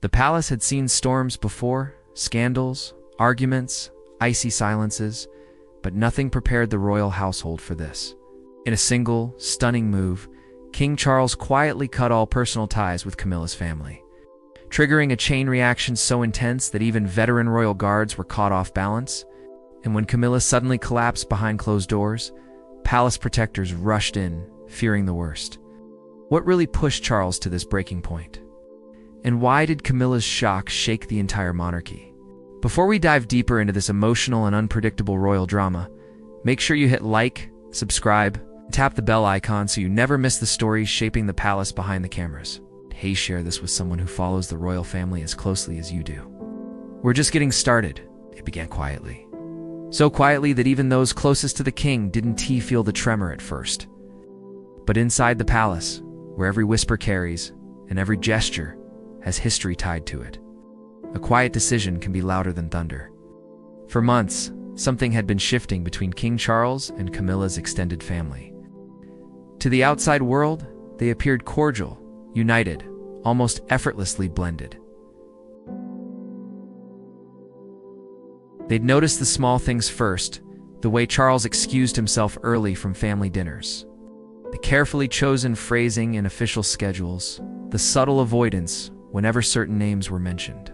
The palace had seen storms before, scandals, arguments, icy silences, but nothing prepared the royal household for this. In a single, stunning move, King Charles quietly cut all personal ties with Camilla's family, triggering a chain reaction so intense that even veteran royal guards were caught off balance. And when Camilla suddenly collapsed behind closed doors, palace protectors rushed in, fearing the worst. What really pushed Charles to this breaking point? And why did Camilla's shock shake the entire monarchy? Before we dive deeper into this emotional and unpredictable royal drama, make sure you hit like, subscribe, and tap the bell icon so you never miss the stories shaping the palace behind the cameras. Hey, share this with someone who follows the royal family as closely as you do. We're just getting started. It began quietly. So quietly that even those closest to the king didn't feel the tremor at first. But inside the palace, where every whisper carries and every gesture has history tied to it, a quiet decision can be louder than thunder. For months, something had been shifting between King Charles and Camilla's extended family. To the outside world, they appeared cordial, united, almost effortlessly blended. They'd noticed the small things first, the way Charles excused himself early from family dinners, the carefully chosen phrasing in official schedules, the subtle avoidance whenever certain names were mentioned.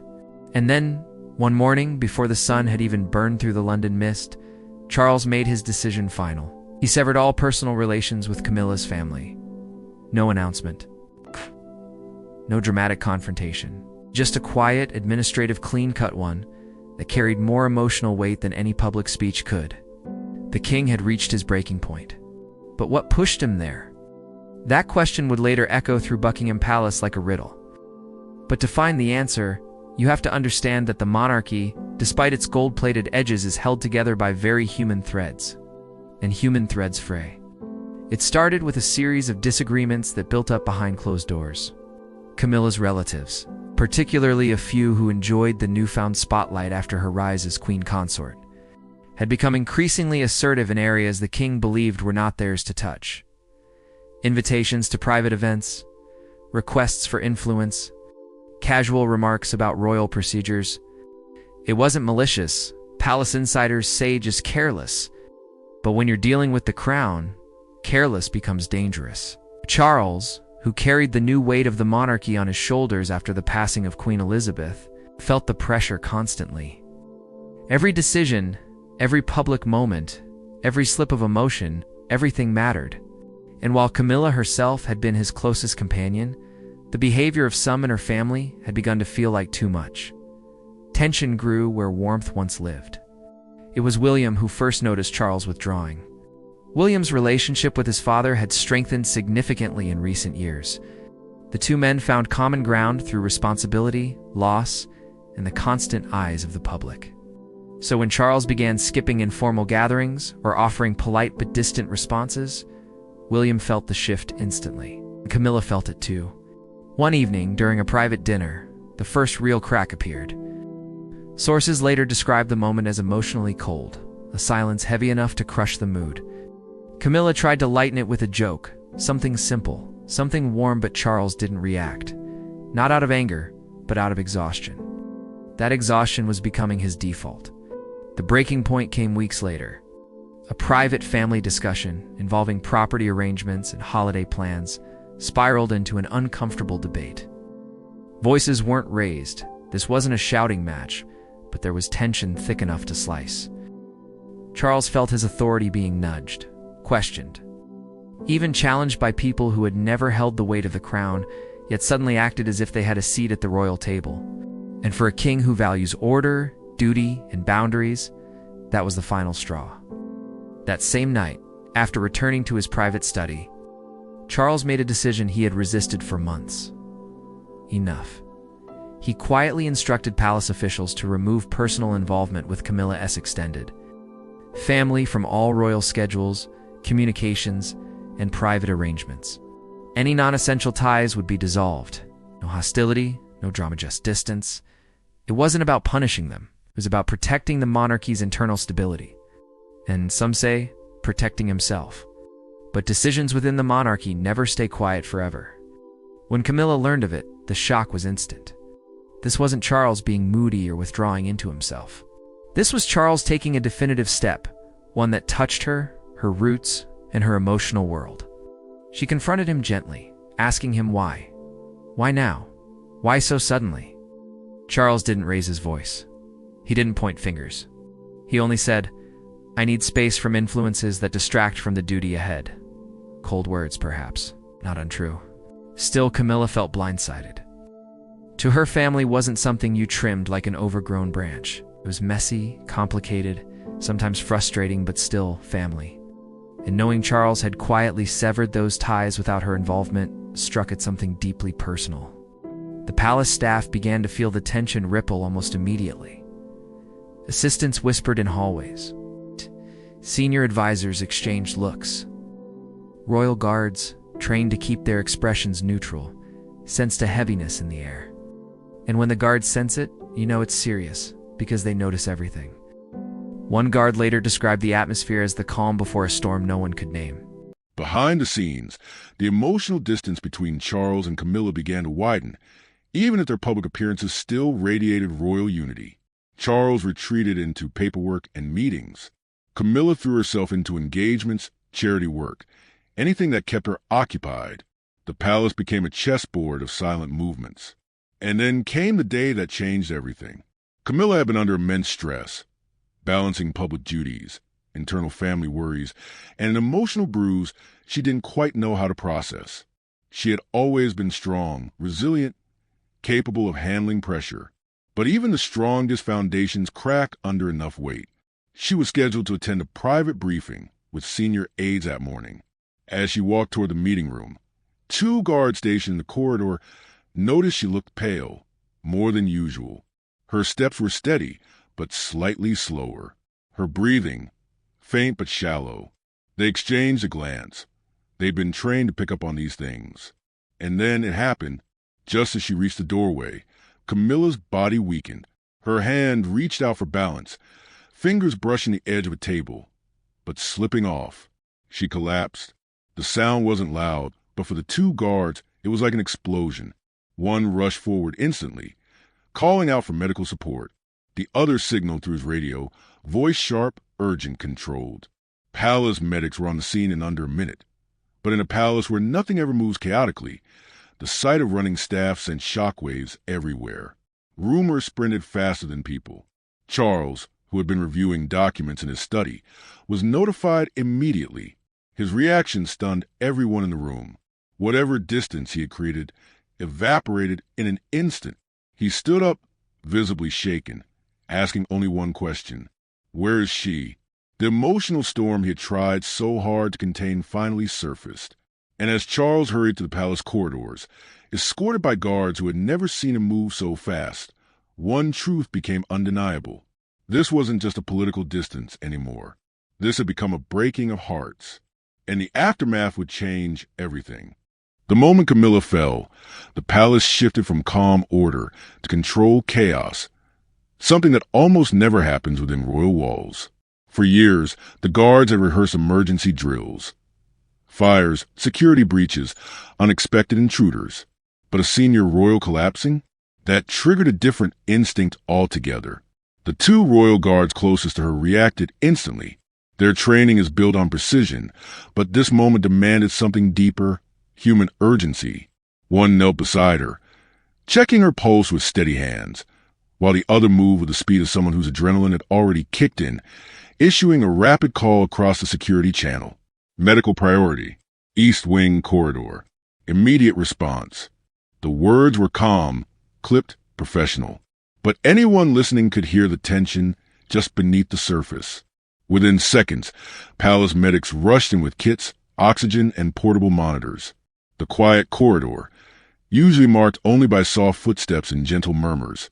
And then, one morning, before the sun had even burned through the London mist, Charles made his decision final. He severed all personal relations with Camilla's family. No announcement. No dramatic confrontation. Just a quiet, administrative, clean-cut one that carried more emotional weight than any public speech could. The king had reached his breaking point. But what pushed him there? That question would later echo through Buckingham Palace like a riddle. But to find the answer, you have to understand that the monarchy, despite its gold-plated edges, is held together by very human threads. And human threads fray. It started with a series of disagreements that built up behind closed doors. Camilla's relatives, particularly a few who enjoyed the newfound spotlight after her rise as queen consort, had become increasingly assertive in areas the king believed were not theirs to touch. Invitations to private events, requests for influence, casual remarks about royal procedures. It wasn't malicious. Palace insiders say just careless. But when you're dealing with the crown, careless becomes dangerous. Charles, who carried the new weight of the monarchy on his shoulders after the passing of Queen Elizabeth, felt the pressure constantly. Every decision, every public moment, every slip of emotion, everything mattered. And while Camilla herself had been his closest companion, the behavior of some in her family had begun to feel like too much. Tension grew where warmth once lived. It was William who first noticed Charles withdrawing. William's relationship with his father had strengthened significantly in recent years. The two men found common ground through responsibility, loss, and the constant eyes of the public. So when Charles began skipping informal gatherings or offering polite but distant responses, William felt the shift instantly. Camilla felt it too. One evening, during a private dinner, the first real crack appeared. Sources later described the moment as emotionally cold, a silence heavy enough to crush the mood. Camilla tried to lighten it with a joke, something simple, something warm, but Charles didn't react. Not out of anger, but out of exhaustion. That exhaustion was becoming his default. The breaking point came weeks later. A private family discussion involving property arrangements and holiday plans spiraled into an uncomfortable debate. Voices weren't raised. This wasn't a shouting match, but there was tension thick enough to slice. Charles felt his authority being nudged, questioned, even challenged by people who had never held the weight of the crown, yet suddenly acted as if they had a seat at the royal table. And for a king who values order, duty, and boundaries, that was the final straw. That same night, after returning to his private study, Charles made a decision he had resisted for months. Enough. He quietly instructed palace officials to remove personal involvement with Camilla's extended family from all royal schedules, communications, and private arrangements. Any non-essential ties would be dissolved. No hostility, no drama, just distance. It wasn't about punishing them. It was about protecting the monarchy's internal stability. And some say, protecting himself. But decisions within the monarchy never stay quiet forever. When Camilla learned of it, the shock was instant. This wasn't Charles being moody or withdrawing into himself. This was Charles taking a definitive step, one that touched her, her roots, and her emotional world. She confronted him gently, asking him why. Why now? Why so suddenly? Charles didn't raise his voice. He didn't point fingers. He only said, "I need space from influences that distract from the duty ahead." Cold words, perhaps, not untrue. Still, Camilla felt blindsided. To her, family wasn't something you trimmed like an overgrown branch. It was messy, complicated, sometimes frustrating, but still family. And knowing Charles had quietly severed those ties without her involvement struck at something deeply personal. The palace staff began to feel the tension ripple almost immediately. Assistants whispered in hallways. Senior advisors exchanged looks. Royal guards, trained to keep their expressions neutral, sensed a heaviness in the air. And when the guards sense it, you know it's serious, because they notice everything. One guard later described the atmosphere as the calm before a storm no one could name. Behind the scenes, the emotional distance between Charles and Camilla began to widen, even if their public appearances still radiated royal unity. Charles retreated into paperwork and meetings. Camilla threw herself into engagements, charity work, anything that kept her occupied. The palace became a chessboard of silent movements. And then came the day that changed everything. Camilla had been under immense stress, balancing public duties, internal family worries, and an emotional bruise she didn't quite know how to process. She had always been strong, resilient, capable of handling pressure. But even the strongest foundations crack under enough weight. She was scheduled to attend a private briefing with senior aides that morning. As she walked toward the meeting room, 2 guards stationed in the corridor noticed she looked pale, more than usual. Her steps were steady, but slightly slower. Her breathing, faint but shallow. They exchanged a glance. They'd been trained to pick up on these things. And then it happened. Just as she reached the doorway, Camilla's body weakened. Her hand reached out for balance, fingers brushing the edge of a table, but slipping off. She collapsed. The sound wasn't loud, but for the 2 guards, it was like an explosion. One rushed forward instantly, calling out for medical support. The other signaled through his radio, voice sharp, urgent, controlled. Palace medics were on the scene in under a minute. But in a palace where nothing ever moves chaotically, the sight of running staff sent shockwaves everywhere. Rumors sprinted faster than people. Charles, who had been reviewing documents in his study, was notified immediately. His reaction stunned everyone in the room. Whatever distance he had created evaporated in an instant. He stood up, visibly shaken, asking only one question. Where is she? The emotional storm he had tried so hard to contain finally surfaced. And as Charles hurried to the palace corridors, escorted by guards who had never seen him move so fast, one truth became undeniable. This wasn't just a political distance anymore. This had become a breaking of hearts. And the aftermath would change everything. The moment Camilla fell, the palace shifted from calm order to controlled chaos, something that almost never happens within royal walls. For years, the guards had rehearsed emergency drills. Fires, security breaches, unexpected intruders. But a senior royal collapsing? That triggered a different instinct altogether. The 2 royal guards closest to her reacted instantly. Their training is built on precision, but this moment demanded something deeper, human urgency. One knelt beside her, checking her pulse with steady hands, while the other moved with the speed of someone whose adrenaline had already kicked in, issuing a rapid call across the security channel. Medical priority, East Wing corridor. Immediate response. The words were calm, clipped, professional. But anyone listening could hear the tension just beneath the surface. Within seconds, palace medics rushed in with kits, oxygen, and portable monitors. The quiet corridor, usually marked only by soft footsteps and gentle murmurs,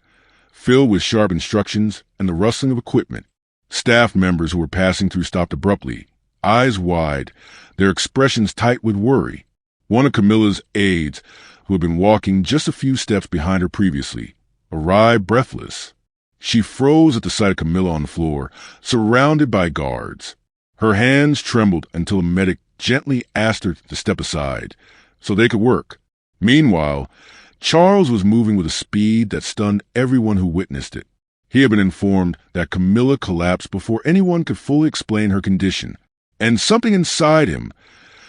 filled with sharp instructions and the rustling of equipment. Staff members who were passing through stopped abruptly, eyes wide, their expressions tight with worry. One of Camilla's aides, who had been walking just a few steps behind her previously, arrived breathless. She froze at the sight of Camilla on the floor, surrounded by guards. Her hands trembled until a medic gently asked her to step aside so they could work. Meanwhile, Charles was moving with a speed that stunned everyone who witnessed it. He had been informed that Camilla collapsed before anyone could fully explain her condition, and something inside him,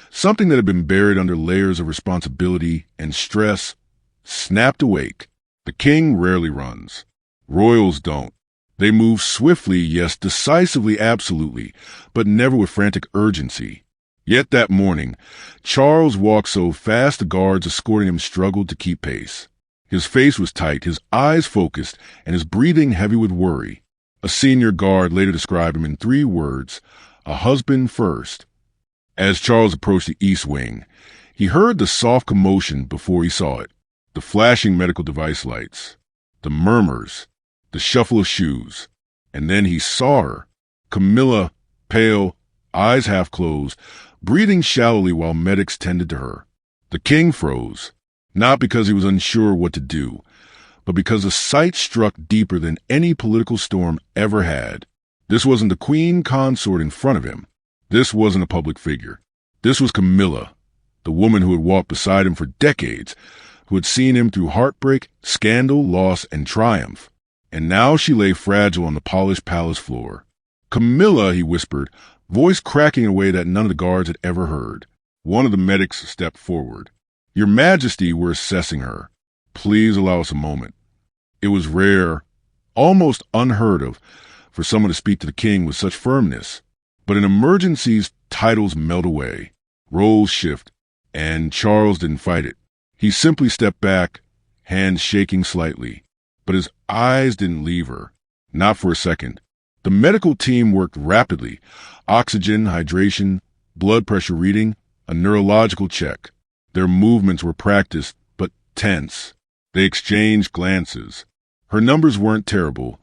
something that had been buried under layers of responsibility and stress, snapped awake. The king rarely runs. Royals don't. They move swiftly, yes, decisively, absolutely, but never with frantic urgency. Yet that morning, Charles walked so fast the guards escorting him struggled to keep pace. His face was tight, his eyes focused, and his breathing heavy with worry. A senior guard later described him in 3 words, a husband first. As Charles approached the east wing, he heard the soft commotion before he saw it. The flashing medical device lights, the murmurs, the shuffle of shoes. And then he saw her, Camilla, pale, eyes half closed, breathing shallowly while medics tended to her. The king froze. Not because he was unsure what to do, but because the sight struck deeper than any political storm ever had. This wasn't the queen consort in front of him. This wasn't a public figure. This was Camilla, the woman who had walked beside him for decades, who had seen him through heartbreak, scandal, loss, and triumph. And now she lay fragile on the polished palace floor. Camilla, he whispered, voice cracking in a way that none of the guards had ever heard. One of the medics stepped forward. Your Majesty, we're assessing her. Please allow us a moment. It was rare, almost unheard of, for someone to speak to the king with such firmness. But in emergencies, titles melt away, roles shift, and Charles didn't fight it. He simply stepped back, hands shaking slightly. But his eyes didn't leave her, not for a second. The medical team worked rapidly. Oxygen, hydration, blood pressure reading, a neurological check. Their movements were practiced, but tense. They exchanged glances. Her numbers weren't terrible,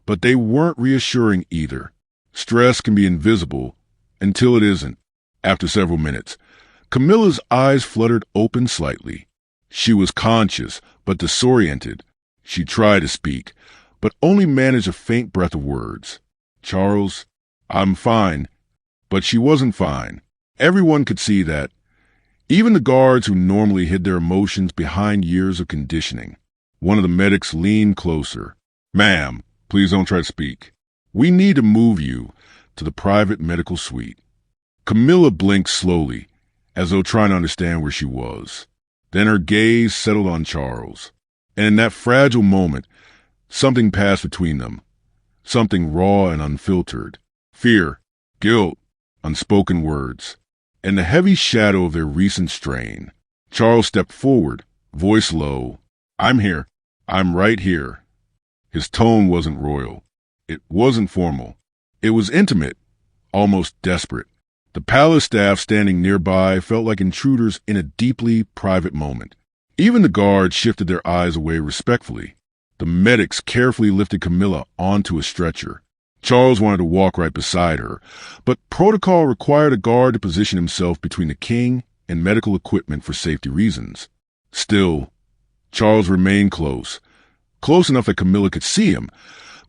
but they weren't reassuring either. Stress can be invisible until it isn't. After several minutes, Camilla's eyes fluttered open slightly. She was conscious, but disoriented. She tried to speak, but only managed a faint breath of words. Charles, I'm fine. But she wasn't fine. Everyone could see that. Even the guards who normally hid their emotions behind years of conditioning. One of the medics leaned closer. Ma'am, please don't try to speak. We need to move you to the private medical suite. Camilla blinked slowly, as though trying to understand where she was. Then her gaze settled on Charles. And in that fragile moment, something passed between them. Something raw and unfiltered. Fear, guilt, unspoken words, and the heavy shadow of their recent strain. Charles stepped forward, voice low. I'm here. I'm right here. His tone wasn't royal. It wasn't formal. It was intimate, almost desperate. The palace staff standing nearby felt like intruders in a deeply private moment. Even the guards shifted their eyes away respectfully. The medics carefully lifted Camilla onto a stretcher. Charles wanted to walk right beside her, but protocol required a guard to position himself between the king and medical equipment for safety reasons. Still, Charles remained close enough that Camilla could see him,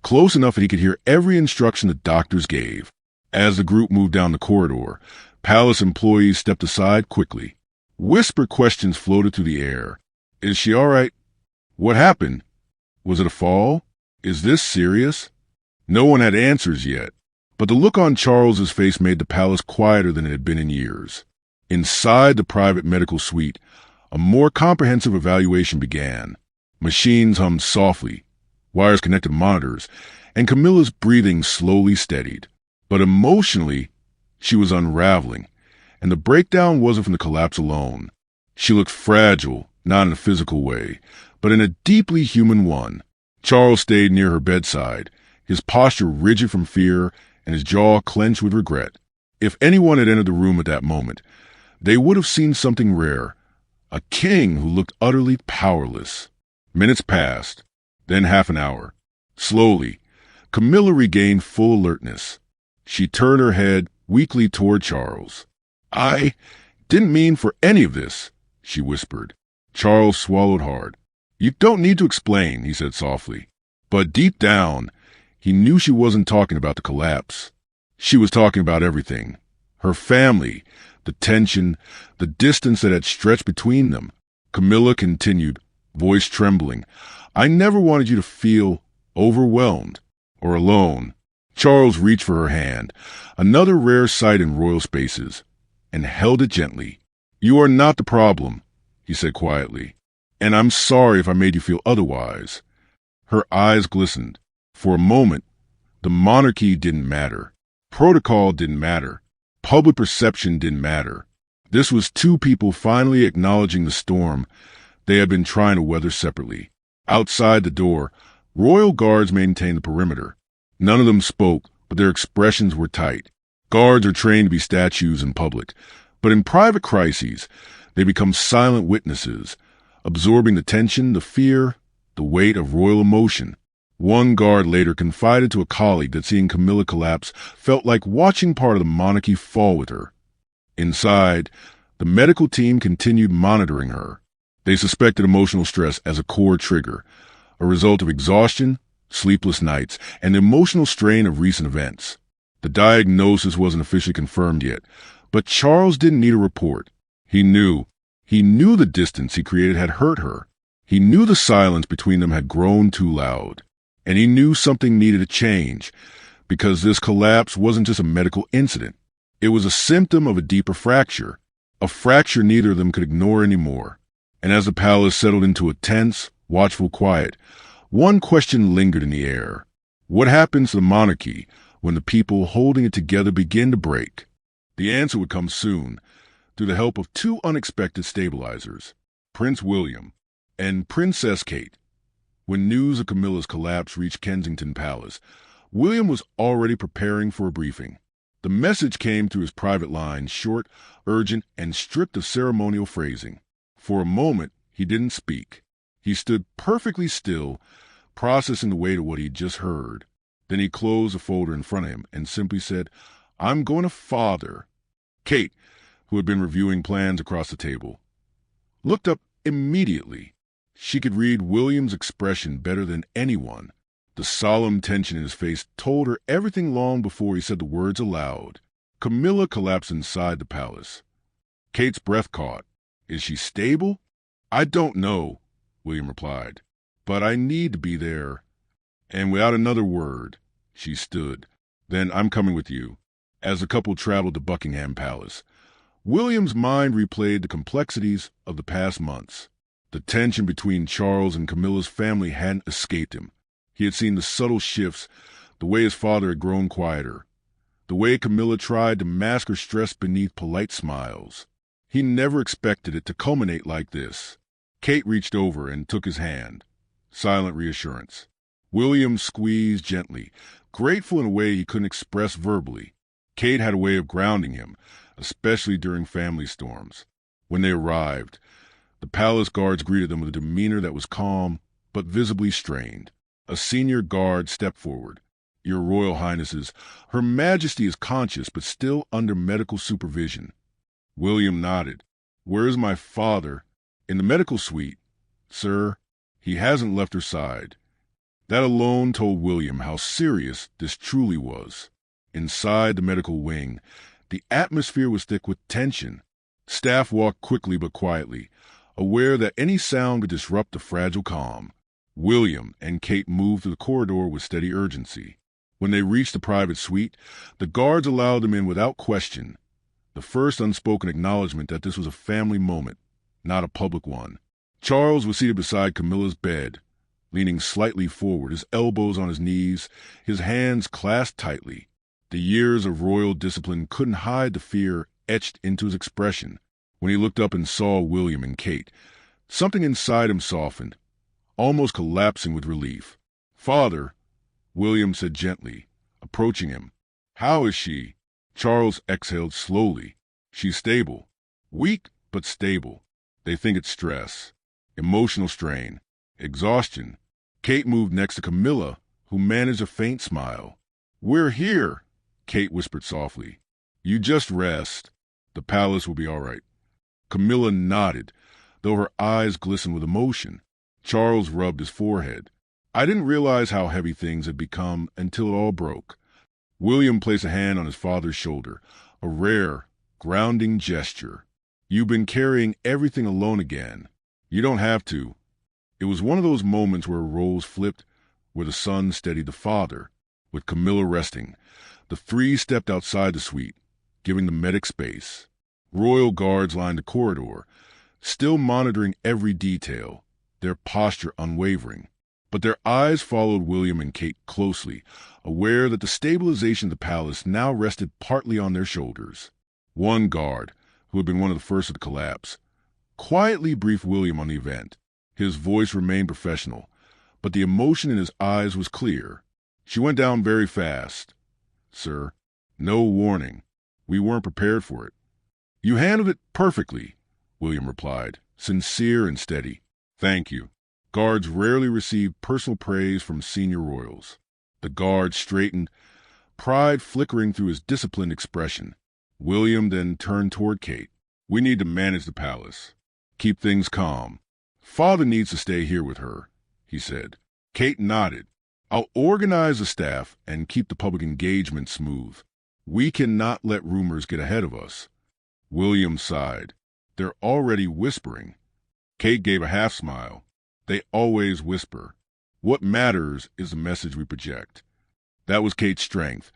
close enough that he could hear every instruction the doctors gave. As the group moved down the corridor, palace employees stepped aside quickly. Whispered questions floated through the air. Is she all right? What happened? Was it a fall? Is this serious? No one had answers yet, but the look on Charles's face made the palace quieter than it had been in years. Inside the private medical suite, a more comprehensive evaluation began. Machines hummed softly, wires connected to monitors, and Camilla's breathing slowly steadied. But emotionally, she was unraveling, and the breakdown wasn't from the collapse alone. She looked fragile, not in a physical way, but in a deeply human one. Charles stayed near her bedside, his posture rigid from fear and his jaw clenched with regret. If anyone had entered the room at that moment, they would have seen something rare, a king who looked utterly powerless. Minutes passed, then half an hour. Slowly, Camilla regained full alertness. She turned her head weakly toward Charles. I didn't mean for any of this, she whispered. Charles swallowed hard. You don't need to explain, he said softly. But deep down, he knew she wasn't talking about the collapse. She was talking about everything. Her family, the tension, the distance that had stretched between them. Camilla continued, voice trembling. "I never wanted you to feel overwhelmed or alone." Charles reached for her hand, another rare sight in royal spaces, and held it gently. "You are not the problem," he said quietly, "and I'm sorry if I made you feel otherwise." Her eyes glistened. For a moment, the monarchy didn't matter. Protocol didn't matter. Public perception didn't matter. This was two people finally acknowledging the storm they had been trying to weather separately. Outside the door, royal guards maintained the perimeter. None of them spoke, but their expressions were tight. Guards are trained to be statues in public, but in private crises, they become silent witnesses, absorbing the tension, the fear, the weight of royal emotion. One guard later confided to a colleague that seeing Camilla collapse felt like watching part of the monarchy fall with her. Inside, the medical team continued monitoring her. They suspected emotional stress as a core trigger, a result of exhaustion, sleepless nights, and the emotional strain of recent events. The diagnosis wasn't officially confirmed yet, but Charles didn't need a report. He knew the distance he created had hurt her. He knew the silence between them had grown too loud. And he knew something needed to change, because this collapse wasn't just a medical incident. It was a symptom of a deeper fracture, a fracture neither of them could ignore anymore. And as the palace settled into a tense, watchful quiet, one question lingered in the air. What happens to the monarchy when the people holding it together begin to break? The answer would come soon, through the help of two unexpected stabilizers, Prince William and Princess Kate. When news of Camilla's collapse reached Kensington Palace, William was already preparing for a briefing. The message came through his private line, short, urgent, and stripped of ceremonial phrasing. For a moment, he didn't speak. He stood perfectly still, processing the weight of what he'd just heard. Then he closed the folder in front of him and simply said, "I'm going to father." Kate, who had been reviewing plans across the table, looked up immediately. She could read William's expression better than anyone. The solemn tension in his face told her everything long before he said the words aloud. Camilla collapsed inside the palace. Kate's breath caught. "Is she stable?" "I don't know," William replied, "but I need to be there." And without another word, she stood. "Then I'm coming with you." As the couple traveled to Buckingham Palace, William's mind replayed the complexities of the past months. The tension between Charles and Camilla's family hadn't escaped him. He had seen the subtle shifts, the way his father had grown quieter, the way Camilla tried to mask her stress beneath polite smiles. He never expected it to culminate like this. Kate reached over and took his hand. Silent reassurance. William squeezed gently, grateful in a way he couldn't express verbally. Kate had a way of grounding him, especially during family storms. When they arrived, the palace guards greeted them with a demeanor that was calm, but visibly strained. A senior guard stepped forward. "Your Royal Highnesses, Her Majesty is conscious, but still under medical supervision." William nodded. "Where is my father?" "In the medical suite, sir. He hasn't left her side." That alone told William how serious this truly was. Inside the medical wing, the atmosphere was thick with tension. Staff walked quickly but quietly, aware that any sound could disrupt the fragile calm. William and Kate moved through the corridor with steady urgency. When they reached the private suite, the guards allowed them in without question, the first unspoken acknowledgement that this was a family moment, not a public one. Charles was seated beside Camilla's bed, leaning slightly forward, his elbows on his knees, his hands clasped tightly. The years of royal discipline couldn't hide the fear etched into his expression. When he looked up and saw William and Kate, something inside him softened, almost collapsing with relief. "Father," William said gently, approaching him. "How is she?" Charles exhaled slowly. "She's stable. Weak, but stable. They think it's stress, emotional strain, exhaustion." Kate moved next to Camilla, who managed a faint smile. "We're here," Kate whispered softly. "You just rest. The palace will be all right." Camilla nodded, though her eyes glistened with emotion. Charles rubbed his forehead. "I didn't realize how heavy things had become until it all broke." William placed a hand on his father's shoulder, a rare, grounding gesture. "You've been carrying everything alone again. You don't have to." It was one of those moments where roles flipped, where the son steadied the father. With Camilla resting, the three stepped outside the suite, giving the medic space. Royal guards lined the corridor, still monitoring every detail, their posture unwavering. But their eyes followed William and Kate closely, aware that the stabilization of the palace now rested partly on their shoulders. One guard, who had been one of the first of the collapse, quietly briefed William on the event. His voice remained professional, but the emotion in his eyes was clear. "She went down very fast, sir. No warning. We weren't prepared for it." "You handled it perfectly," William replied, sincere and steady. "Thank you." Guards rarely received personal praise from senior royals. The guard straightened, pride flickering through his disciplined expression. William then turned toward Kate. "We need to manage the palace. Keep things calm. Father needs to stay here with her," he said. Kate nodded. "I'll organize the staff and keep the public engagement smooth. We cannot let rumors get ahead of us." William sighed. "They're already whispering." Kate gave a half smile. "They always whisper. What matters is the message we project." That was Kate's strength,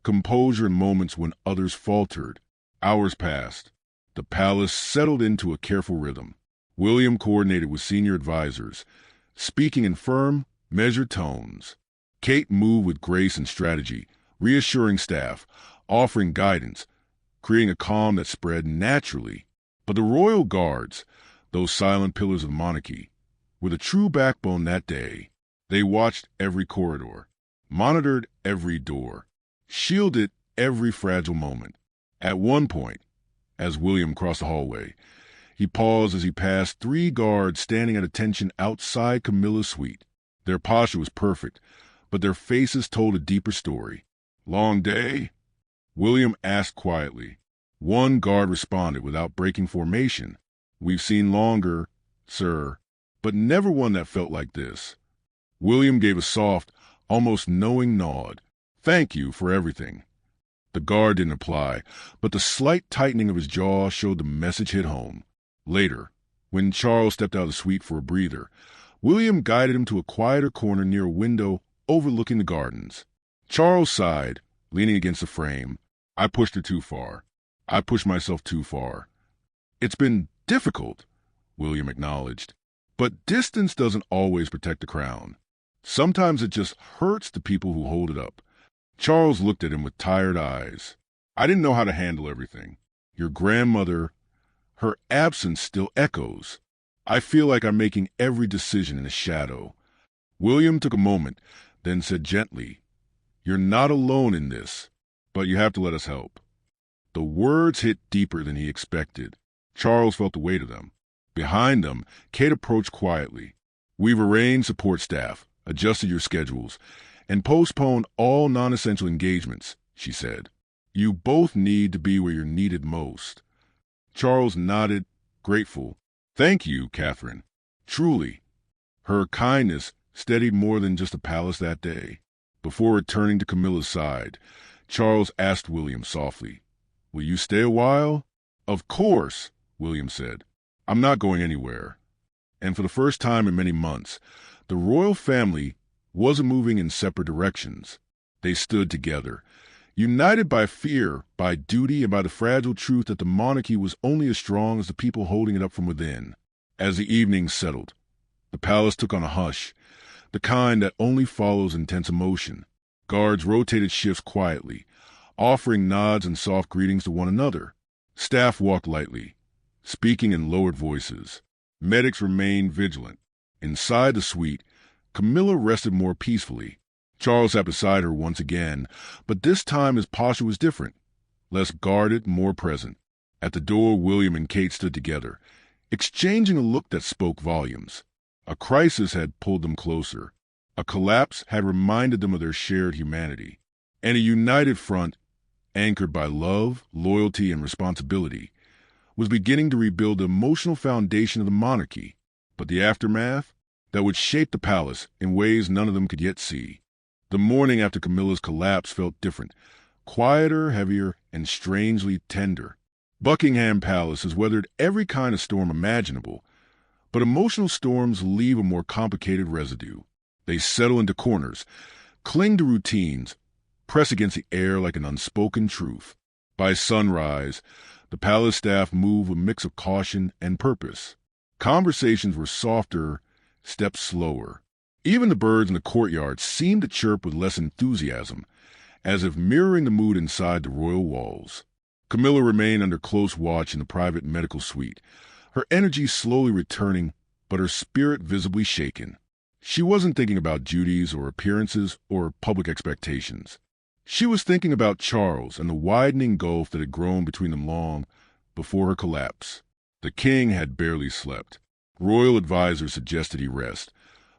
composure in moments when others faltered. Hours passed. The palace settled into a careful rhythm. William coordinated with senior advisors, speaking in firm, measured tones. Kate moved with grace and strategy, reassuring staff, offering guidance, creating a calm that spread naturally. But the royal guards, those silent pillars of the monarchy, were the true backbone that day. They watched every corridor, monitored every door, shielded every fragile moment. At one point, as William crossed the hallway, he paused as he passed three guards standing at attention outside Camilla's suite. Their posture was perfect, but their faces told a deeper story. "Long day?" William asked quietly. One guard responded without breaking formation. "We've seen longer, sir, but never one that felt like this." William gave a soft, almost knowing nod. "Thank you for everything." The guard didn't reply, but the slight tightening of his jaw showed the message hit home. Later, when Charles stepped out of the suite for a breather, William guided him to a quieter corner near a window overlooking the gardens. Charles sighed, leaning against the frame. "I pushed her too far. I pushed myself too far." "It's been difficult," William acknowledged. "But distance doesn't always protect the crown. Sometimes it just hurts the people who hold it up." Charles looked at him with tired eyes. "I didn't know how to handle everything. Your grandmother, her absence still echoes. I feel like I'm making every decision in the shadow." William took a moment, then said gently, "You're not alone in this, but you have to let us help." The words hit deeper than he expected. Charles felt the weight of them. Behind them, Kate approached quietly. "We've arranged support staff, adjusted your schedules, and postponed all non-essential engagements," she said. "You both need to be where you're needed most." Charles nodded, grateful. "Thank you, Catherine. Truly." Her kindness steadied more than just a palace that day. Before returning to Camilla's side, Charles asked William softly, "Will you stay a while?" "Of course," William said. "I'm not going anywhere." And for the first time in many months, the royal family wasn't moving in separate directions. They stood together, united by fear, by duty, and by the fragile truth that the monarchy was only as strong as the people holding it up from within. As the evening settled, the palace took on a hush, the kind that only follows intense emotion. Guards rotated shifts quietly, offering nods and soft greetings to one another. Staff walked lightly, speaking in lowered voices. Medics remained vigilant. Inside the suite, Camilla rested more peacefully. Charles sat beside her once again, but this time his posture was different, less guarded, more present. At the door, William and Kate stood together, exchanging a look that spoke volumes. A crisis had pulled them closer. A collapse had reminded them of their shared humanity. And a united front, anchored by love, loyalty, and responsibility, was beginning to rebuild the emotional foundation of the monarchy. But the aftermath? That would shape the palace in ways none of them could yet see. The morning after Camilla's collapse felt different, quieter, heavier, and strangely tender. Buckingham Palace has weathered every kind of storm imaginable, But emotional storms leave a more complicated residue. They settle into corners, cling to routines, press against the air like an unspoken truth. By sunrise, the palace staff moved with a mix of caution and purpose. Conversations were softer, steps slower. Even the birds in the courtyard seemed to chirp with less enthusiasm, as if mirroring the mood inside the royal walls. Camilla remained under close watch in the private medical suite, her energy slowly returning, but her spirit visibly shaken. She wasn't thinking about duties or appearances or public expectations. She was thinking about Charles and the widening gulf that had grown between them long before her collapse. The king had barely slept. Royal advisors suggested he rest,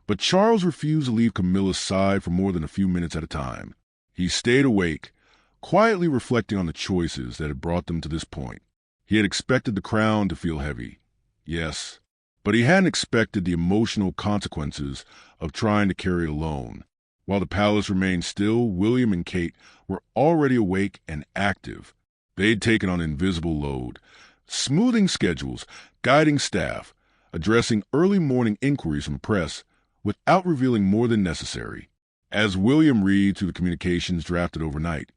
but Charles refused to leave Camilla's side for more than a few minutes at a time. He stayed awake, quietly reflecting on the choices that had brought them to this point. He had expected the crown to feel heavy, yes, but he hadn't expected the emotional consequences of trying to carry it alone. While the palace remained still, William and Kate were already awake and active. They'd taken on an invisible load, smoothing schedules, guiding staff, addressing early morning inquiries from the press without revealing more than necessary. As William read through the communications drafted overnight,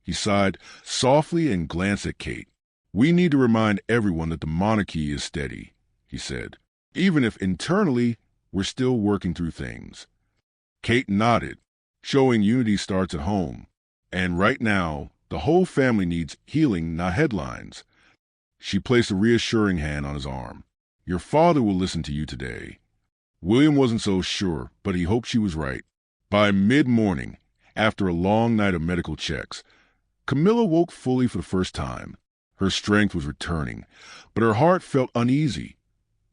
he sighed softly and glanced at Kate. "We need to remind everyone that the monarchy is steady," he said, "even if internally we're still working through things." Kate nodded, showing unity starts at home. And right now, the whole family needs healing, not headlines. She placed a reassuring hand on his arm. "Your father will listen to you today." William wasn't so sure, but he hoped she was right. By mid-morning, after a long night of medical checks, Camilla woke fully for the first time. Her strength was returning, but her heart felt uneasy,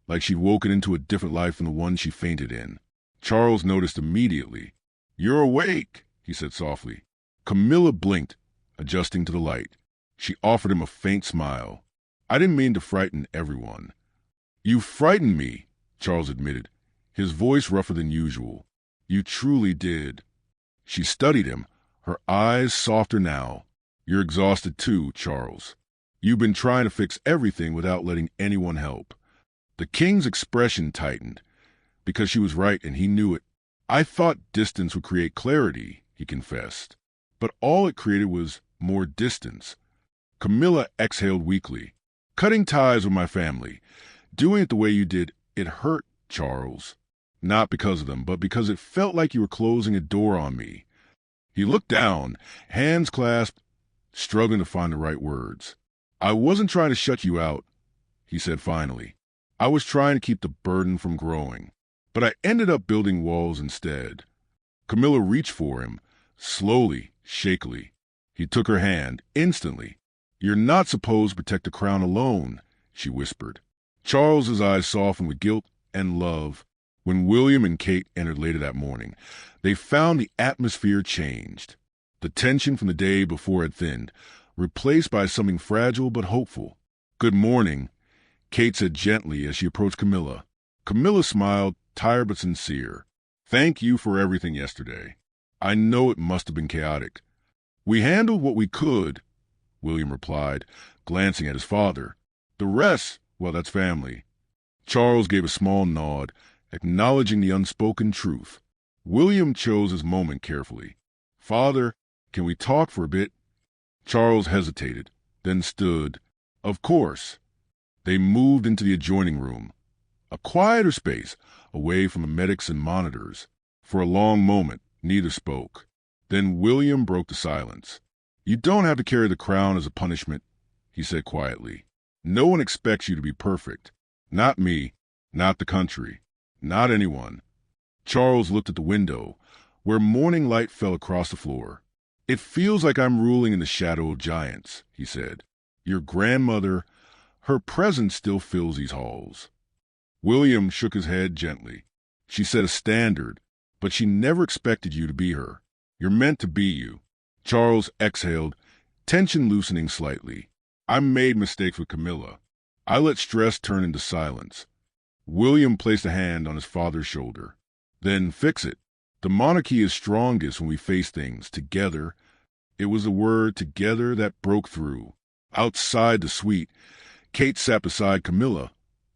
like she'd woken into a different life from the one she fainted in. Charles noticed immediately. "You're awake," he said softly. Camilla blinked, adjusting to the light. She offered him a faint smile. "I didn't mean to frighten everyone." "You frightened me," Charles admitted, his voice rougher than usual. "You truly did." She studied him, her eyes softer now. "You're exhausted too, Charles. You've been trying to fix everything without letting anyone help." The king's expression tightened, because she was right and he knew it. "I thought distance would create clarity," he confessed. "But all it created was more distance." Camilla exhaled weakly. "Cutting ties with my family, doing it the way you did, it hurt, Charles. Not because of them, but because it felt like you were closing a door on me." He looked down, hands clasped, struggling to find the right words. "I wasn't trying to shut you out," he said finally. "I was trying to keep the burden from growing. But I ended up building walls instead." Camilla reached for him, slowly, shakily. He took her hand, instantly. "You're not supposed to protect the crown alone," she whispered. Charles's eyes softened with guilt and love. When William and Kate entered later that morning, they found the atmosphere changed. The tension from the day before had thinned, replaced by something fragile but hopeful. "Good morning," Kate said gently as she approached Camilla. Camilla smiled, tired but sincere. "Thank you for everything yesterday. I know it must have been chaotic." "We handled what we could," William replied, glancing at his father. "The rest, well, that's family." Charles gave a small nod, acknowledging the unspoken truth. William chose his moment carefully. "Father, can we talk for a bit?" Charles hesitated, then stood. "Of course." They moved into the adjoining room, a quieter space, away from the medics and monitors. For a long moment, neither spoke. Then William broke the silence. "You don't have to carry the crown as a punishment," he said quietly. "No one expects you to be perfect. Not me, not the country, not anyone." Charles looked at the window, where morning light fell across the floor. "It feels like I'm ruling in the shadow of giants," he said. "Your grandmother, her presence still fills these halls." William shook his head gently. "She set a standard, but she never expected you to be her. You're meant to be you." Charles exhaled, tension loosening slightly. "I made mistakes with Camilla. I let stress turn into silence." William placed a hand on his father's shoulder. "Then fix it. The monarchy is strongest when we face things together." It was the word together that broke through. Outside the suite, Kate sat beside Camilla,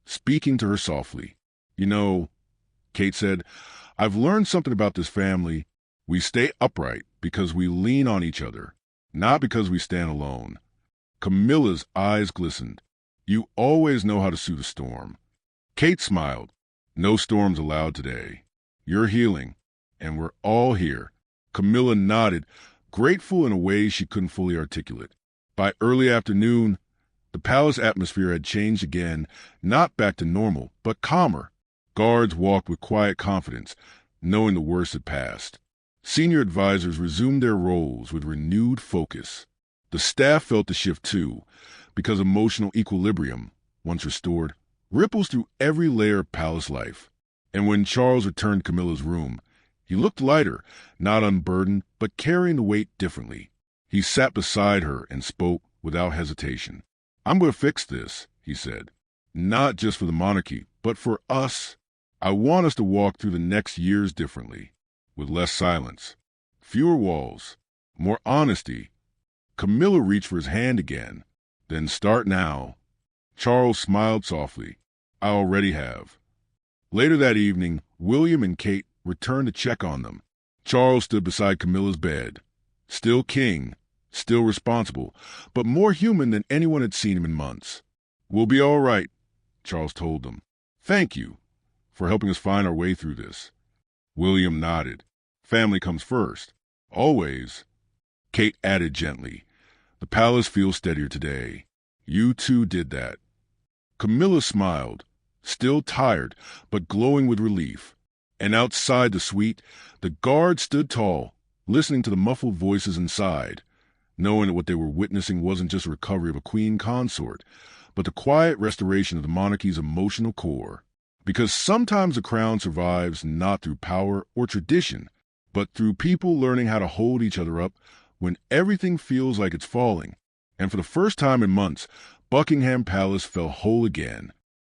speaking to her softly. You know, Kate said, I've learned something about this family. We stay upright because we lean on each other, not because we stand alone. Camilla's eyes glistened. You always know how to suit a storm. Kate smiled. No storms allowed today. You're healing, and we're all here. Camilla nodded, grateful in a way she couldn't fully articulate. By early afternoon, the palace atmosphere had changed again, not back to normal, but calmer. Guards walked with quiet confidence, knowing the worst had passed. Senior advisors resumed their roles with renewed focus. The staff felt the shift too, because emotional equilibrium, once restored, ripples through every layer of palace life. And when Charles returned to Camilla's room, he looked lighter, not unburdened, but carrying the weight differently. He sat beside her and spoke without hesitation. I'm going to fix this, he said. Not just for the monarchy, but for us. I want us to walk through the next years differently, with less silence, fewer walls, more honesty. Camilla reached for his hand again. Then start now. Charles smiled softly. I already have. Later that evening, William and Kate returned to check on them. Charles stood beside Camilla's bed. Still king, still responsible, but more human than anyone had seen him in months. We'll be all right, Charles told them. Thank you for helping us find our way through this. William nodded. Family comes first. Always. Kate added gently. The palace feels steadier today. You too did that. Camilla smiled, still tired, but glowing with relief. And outside the suite, the guard stood tall, listening to the muffled voices inside, knowing that what they were witnessing wasn't just a recovery of a queen consort, but the quiet restoration of the monarchy's emotional core. Because sometimes the crown survives not through power or tradition, but through people learning how to hold each other up when everything feels like it's falling. And for the first time in months, Buckingham Palace felt whole again,